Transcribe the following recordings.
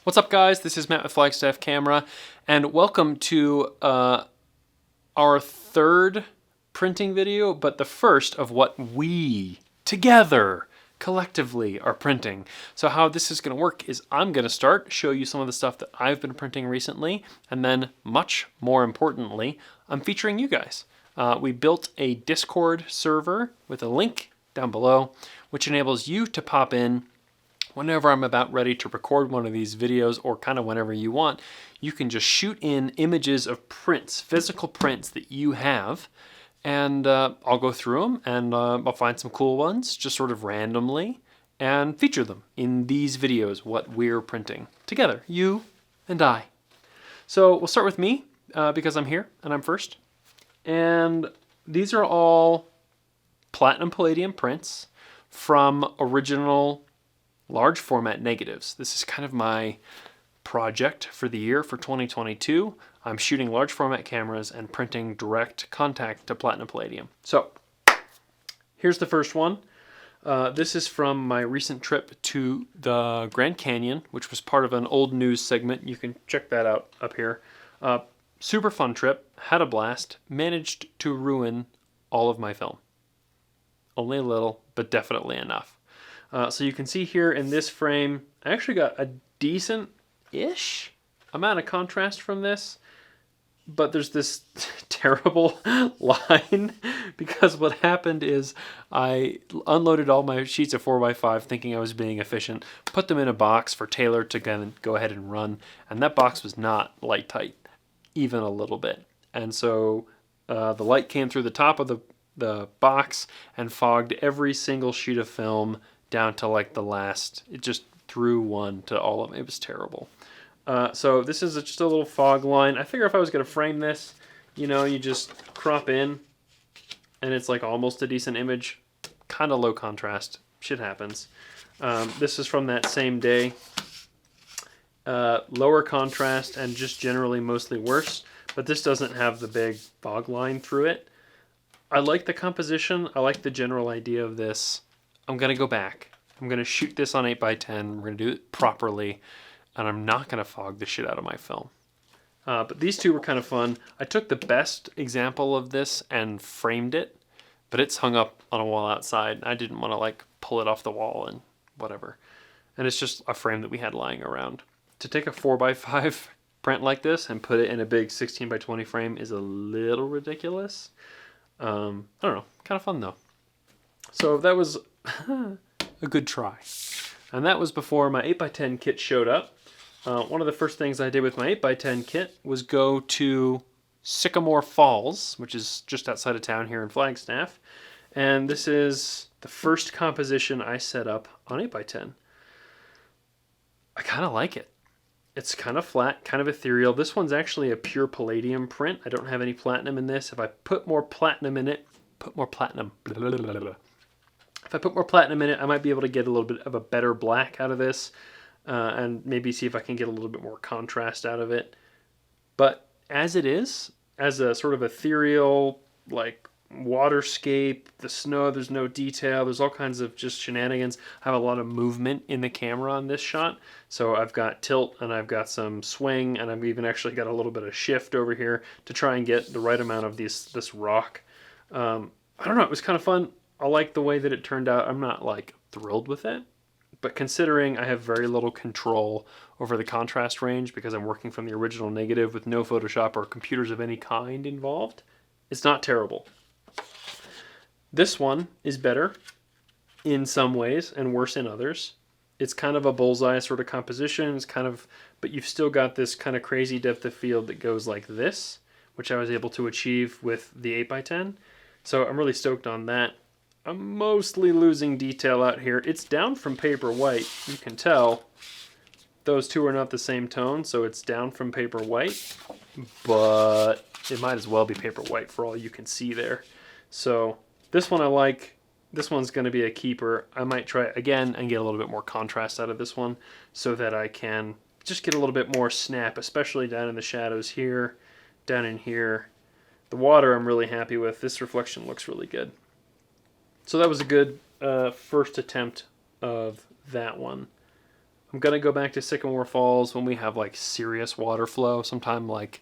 What's up, guys? This is Matt with Flagstaff Camera, and welcome to our third printing video, but the first of what we together collectively are printing. So how this is going to work is I'm going to start, show you some of the stuff that I've been printing recently, and then much more importantly, I'm featuring you guys. We built a Discord server with a link down below, which enables you to pop in whenever I'm about ready to record one of these videos, or kind of whenever you want. You can just shoot in images of prints, physical prints that you have, and I'll go through them and I'll find some cool ones just sort of randomly and feature them in these videos, what we're printing together, you and I. So we'll start with me because I'm here and I'm first. And these are all platinum palladium prints from original large format negatives. This is kind of my project for the year for 2022. I'm shooting large format cameras and printing direct contact to platinum palladium. So here's the first one. This is from my recent trip to the Grand Canyon, which was part of an old news segment. You can check that out up here. Super fun trip, had a blast, managed to ruin all of my film. Only a little, but definitely enough. So you can see here in this frame, I actually got a decent-ish amount of contrast from this, but there's this terrible line because what happened is I unloaded all my sheets of 4x5 thinking I was being efficient, put them in a box for Taylor to go ahead and run, and that box was not light tight, even a little bit. And so the light came through the top of the box and fogged every single sheet of film down to like the last. It just threw one to all of them. It was terrible. So this is just a little fog line. I figure if I was going to frame this, you know, you just crop in and it's like almost a decent image. Kind of low contrast. Shit happens. This is from that same day. Lower contrast and just generally mostly worse, but this doesn't have the big fog line through it. I like the composition. I like the general idea of this. I'm going to go back. I'm going to shoot this on 8x10. We're going to do it properly, and I'm not going to fog the shit out of my film. But these two were kind of fun. I took the best example of this and framed it, but it's hung up on a wall outside. I didn't want to like pull it off the wall and whatever. And it's just a frame that we had lying around. To take a 4x5 print like this and put it in a big 16x20 frame is a little ridiculous. I don't know, kind of fun though. So that was a good try. And that was before my 8x10 kit showed up. One of the first things I did with my 8x10 kit was go to Sycamore Falls, which is just outside of town here in Flagstaff. And this is the first composition I set up on 8x10. I kind of like it. It's kind of flat, kind of ethereal. This one's actually a pure palladium print. I don't have any platinum in this. If I put more platinum in it, If I put more platinum in it, I might be able to get a little bit of a better black out of this, and maybe see if I can get a little bit more contrast out of it. But as it is, as a sort of ethereal, like waterscape, the snow, there's no detail, there's all kinds of just shenanigans. I have a lot of movement in the camera on this shot, so I've got tilt and I've got some swing, and I've even actually got a little bit of shift over here to try and get the right amount of this rock. I don't know, it was kind of fun. I like the way that it turned out. I'm not like thrilled with it, but considering I have very little control over the contrast range because I'm working from the original negative with no Photoshop or computers of any kind involved, it's not terrible. This one is better in some ways and worse in others. It's kind of a bullseye sort of composition. It's kind of, but you've still got this kind of crazy depth of field that goes like this, which I was able to achieve with the 8x10. So I'm really stoked on that. I'm mostly losing detail out here. It's down from paper white. You can tell those two are not the same tone, so it's down from paper white, but it might as well be paper white for all you can see there. So this one I like. This one's going to be a keeper. I might try it again and get a little bit more contrast out of this one so that I can just get a little bit more snap, especially down in the shadows here, down in here. The water I'm really happy with. This reflection looks really good. So that was a good first attempt of that one. I'm going to go back to Sycamore Falls when we have like serious water flow, sometime like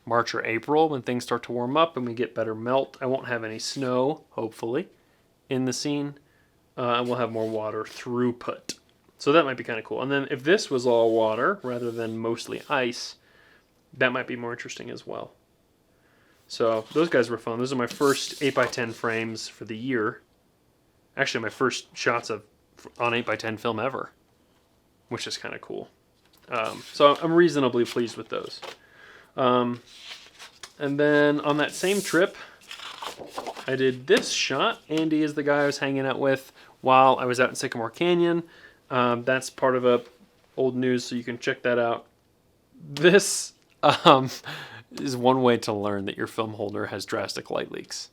March or April when things start to warm up and we get better melt. I won't have any snow, hopefully, in the scene, and we'll have more water throughput. So that might be kind of cool. And then if this was all water rather than mostly ice, that might be more interesting as well. So those guys were fun. Those are my first 8x10 frames for the year. Actually, my first shots on 8x10 film ever, which is kind of cool. So I'm reasonably pleased with those. And then on that same trip, I did this shot. Andy is the guy I was hanging out with while I was out in Sycamore Canyon. That's part of a old news, so you can check that out. This is one way to learn that your film holder has drastic light leaks.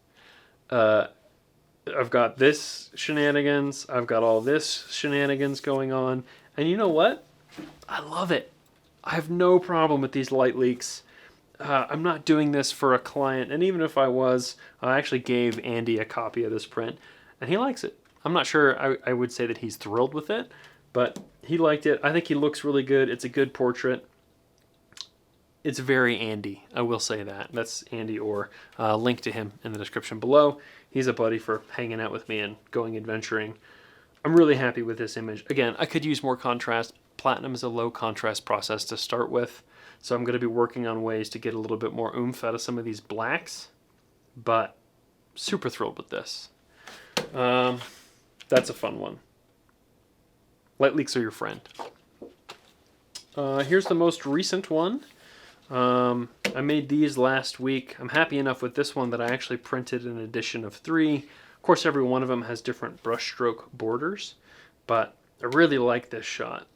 I've got this shenanigans. I've got all this shenanigans going on. And you know what? I love it. I have no problem with these light leaks. I'm not doing this for a client. And even if I was, I actually gave Andy a copy of this print. And he likes it. I'm not sure I would say that he's thrilled with it. But he liked it. I think he looks really good. It's a good portrait. It's very Andy, I will say that. That's Andy Orr. Link to him in the description below. He's a buddy for hanging out with me and going adventuring. I'm really happy with this image. Again, I could use more contrast. Platinum is a low contrast process to start with, so I'm going to be working on ways to get a little bit more oomph out of some of these blacks, but super thrilled with this. That's a fun one. Light leaks are your friend. Here's the most recent one. I made these last week. I'm happy enough with this one that I actually printed an edition of 3. Of course, every one of them has different brushstroke borders, but I really like this shot.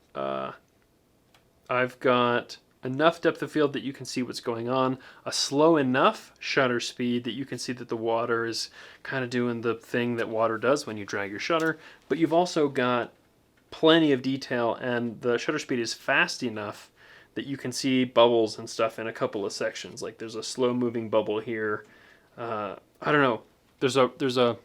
I've got enough depth of field that you can see what's going on, a slow enough shutter speed that you can see that the water is kind of doing the thing that water does when you drag your shutter, but you've also got plenty of detail, and the shutter speed is fast enough that you can see bubbles and stuff in a couple of sections. Like there's a slow moving bubble here. I don't know. There's a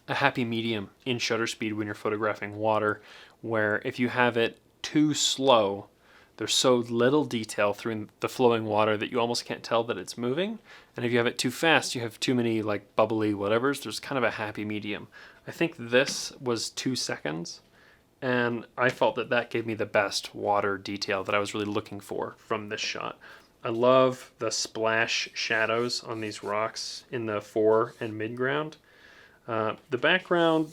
happy medium in shutter speed when you're photographing water, where if you have it too slow, there's so little detail through the flowing water that you almost can't tell that it's moving. And if you have it too fast, you have too many like bubbly whatevers. There's kind of a happy medium. I think this was 2 seconds. And I felt that that gave me the best water detail that I was really looking for from this shot. I love the splash shadows on these rocks in the fore and midground. The background,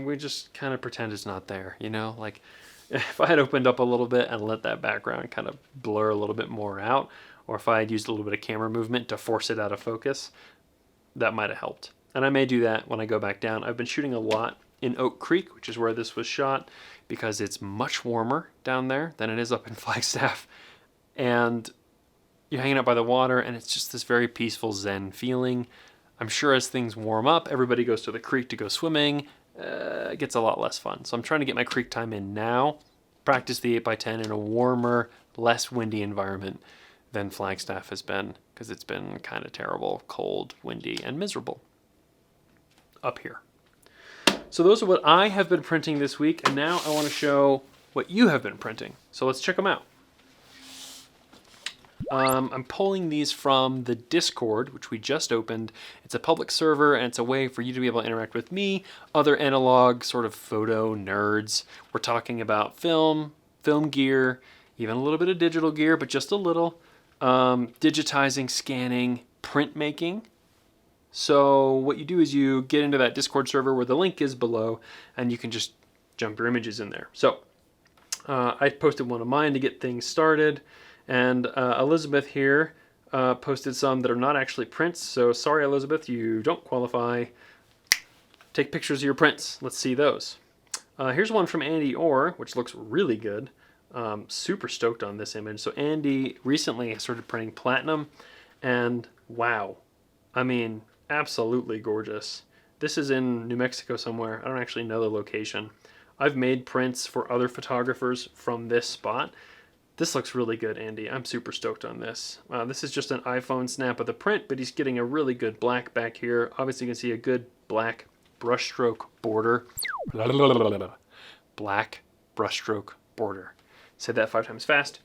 we just kind of pretend it's not there, you know? Like, if I had opened up a little bit and let that background kind of blur a little bit more out, or if I had used a little bit of camera movement to force it out of focus, that might have helped. And I may do that when I go back down. I've been shooting a lot in Oak Creek, which is where this was shot, because it's much warmer down there than it is up in Flagstaff. And you're hanging out by the water, and it's just this very peaceful Zen feeling. I'm sure as things warm up, everybody goes to the creek to go swimming. It gets a lot less fun. So I'm trying to get my creek time in now, practice the 8x10 in a warmer, less windy environment than Flagstaff has been, because it's been kind of terrible, cold, windy, and miserable up here. So those are what I have been printing this week, and now I want to show what you have been printing. So let's check them out. I'm pulling these from the Discord, which we just opened. It's a public server, and it's a way for you to be able to interact with me, other analog sort of photo nerds. We're talking about film gear, even a little bit of digital gear, but just a little. Digitizing, scanning, printmaking. So what you do is you get into that Discord server where the link is below, and you can just jump your images in there. So I posted one of mine to get things started, and Elizabeth here posted some that are not actually prints. So sorry, Elizabeth, you don't qualify. Take pictures of your prints. Let's see those. Here's one from Andy Orr, which looks really good. Super stoked on this image. So Andy recently started printing platinum, and wow. I mean, absolutely gorgeous. This is in New Mexico somewhere. I don't actually know the location. I've made prints for other photographers from this spot. This looks really good, Andy. I'm super stoked on this. This is just an iPhone snap of the print, but he's getting a really good black back here. Obviously, you can see a good black brushstroke border. black brushstroke border. Say that 5 times fast.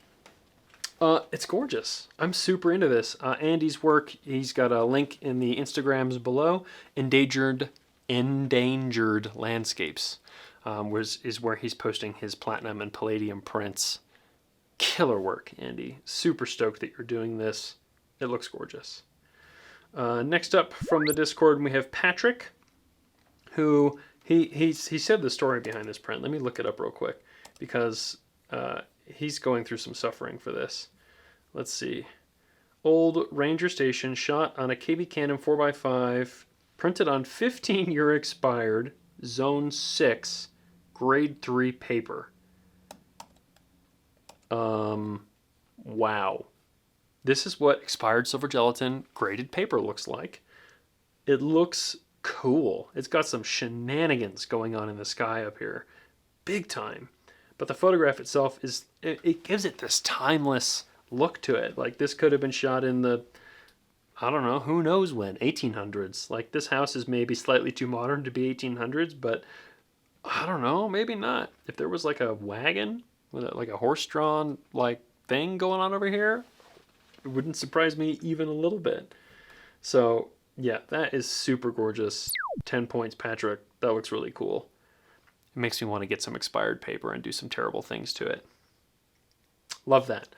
It's gorgeous. I'm super into this. Andy's work, he's got a link in the Instagrams below. Endangered Landscapes is where he's posting his platinum and palladium prints. Killer work, Andy. Super stoked that you're doing this. It looks gorgeous. Next up from the Discord, we have Patrick, who he said the story behind this print. Let me look it up real quick because he's going through some suffering for this. Let's see. Old Ranger Station shot on a KB Canon 4x5, printed on 15-year expired Zone 6 grade 3 paper. Wow. This is what expired silver gelatin graded paper looks like. It looks cool. It's got some shenanigans going on in the sky up here. Big time. But the photograph itself it gives it this timeless look to it. Like this could have been shot in the, I don't know, who knows when, 1800s. Like this house is maybe slightly too modern to be 1800s, but I don't know, maybe not. If there was like a wagon with like a horse-drawn like thing going on over here, it wouldn't surprise me even a little bit. So yeah, that is super gorgeous. 10 points, Patrick. That looks really cool. It makes me want to get some expired paper and do some terrible things to it. Love that.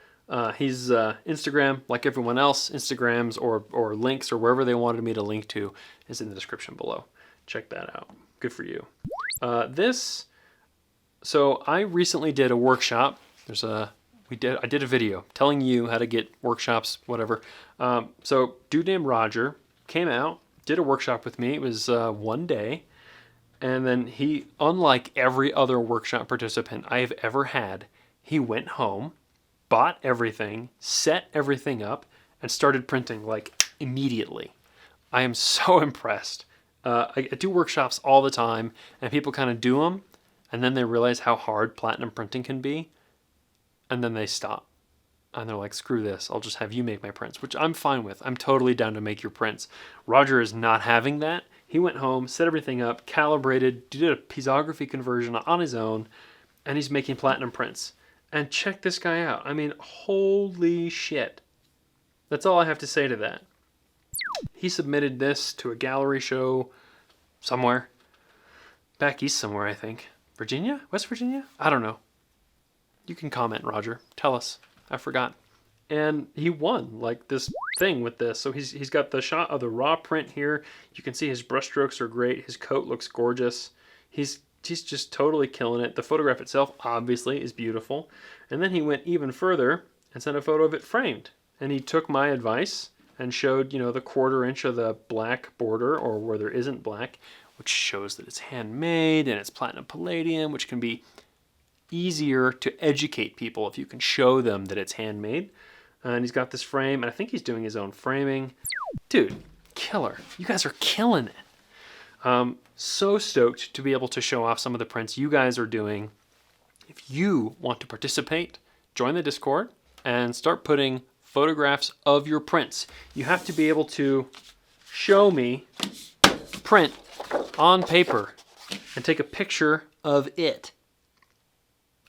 He's Instagram, like everyone else, Instagrams or links or wherever they wanted me to link to is in the description below. Check that out. Good for you. So I recently did a workshop. I did a video telling you how to get workshops, whatever. So dude named Roger came out, did a workshop with me. It was 1 day. And then he, unlike every other workshop participant I have ever had, he went home, bought everything, set everything up, and started printing like immediately. I am so impressed. I do workshops all the time, and people kind of do them, and then they realize how hard platinum printing can be, and then they stop. And they're like, screw this, I'll just have you make my prints, which I'm fine with. I'm totally down to make your prints. Roger is not having that. He went home, set everything up, calibrated, did a piezography conversion on his own, and he's making platinum prints. And check this guy out. I mean, holy shit. That's all I have to say to that. He submitted this to a gallery show somewhere. Back east somewhere, I think. Virginia? West Virginia? I don't know. You can comment, Roger. Tell us. I forgot. And he won like this thing with this. So he's got the shot of the raw print here. You can see his brushstrokes are great. His coat looks gorgeous. He's just totally killing it. The photograph itself obviously is beautiful. And then he went even further and sent a photo of it framed. And he took my advice and showed, the 1/4 inch of the black border, or where there isn't black, which shows that it's handmade and it's platinum palladium, which can be easier to educate people if you can show them that it's handmade. And he's got this frame, and I think he's doing his own framing. Dude, killer. You guys are killing it. So stoked to be able to show off some of the prints you guys are doing. If you want to participate, join the Discord and start putting photographs of your prints. You have to be able to show me print on paper and take a picture of it.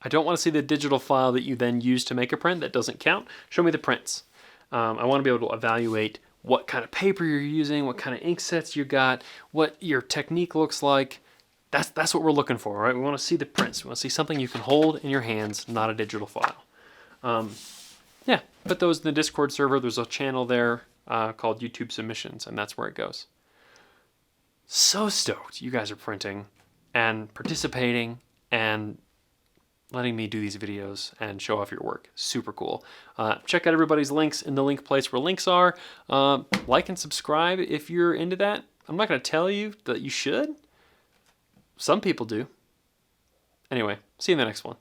I don't want to see the digital file that you then use to make a print. That doesn't count. Show me the prints. I want to be able to evaluate what kind of paper you're using, what kind of ink sets you got, what your technique looks like. That's what we're looking for, right? We want to see the prints. We want to see something you can hold in your hands, not a digital file. Yeah, put those in the Discord server. There's a channel there called YouTube Submissions, and that's where it goes. So stoked you guys are printing and participating and letting me do these videos and show off your work. Super cool. Check out everybody's links in the link place where links are. Like and subscribe if you're into that. I'm not going to tell you that you should. Some people do. Anyway, see you in the next one.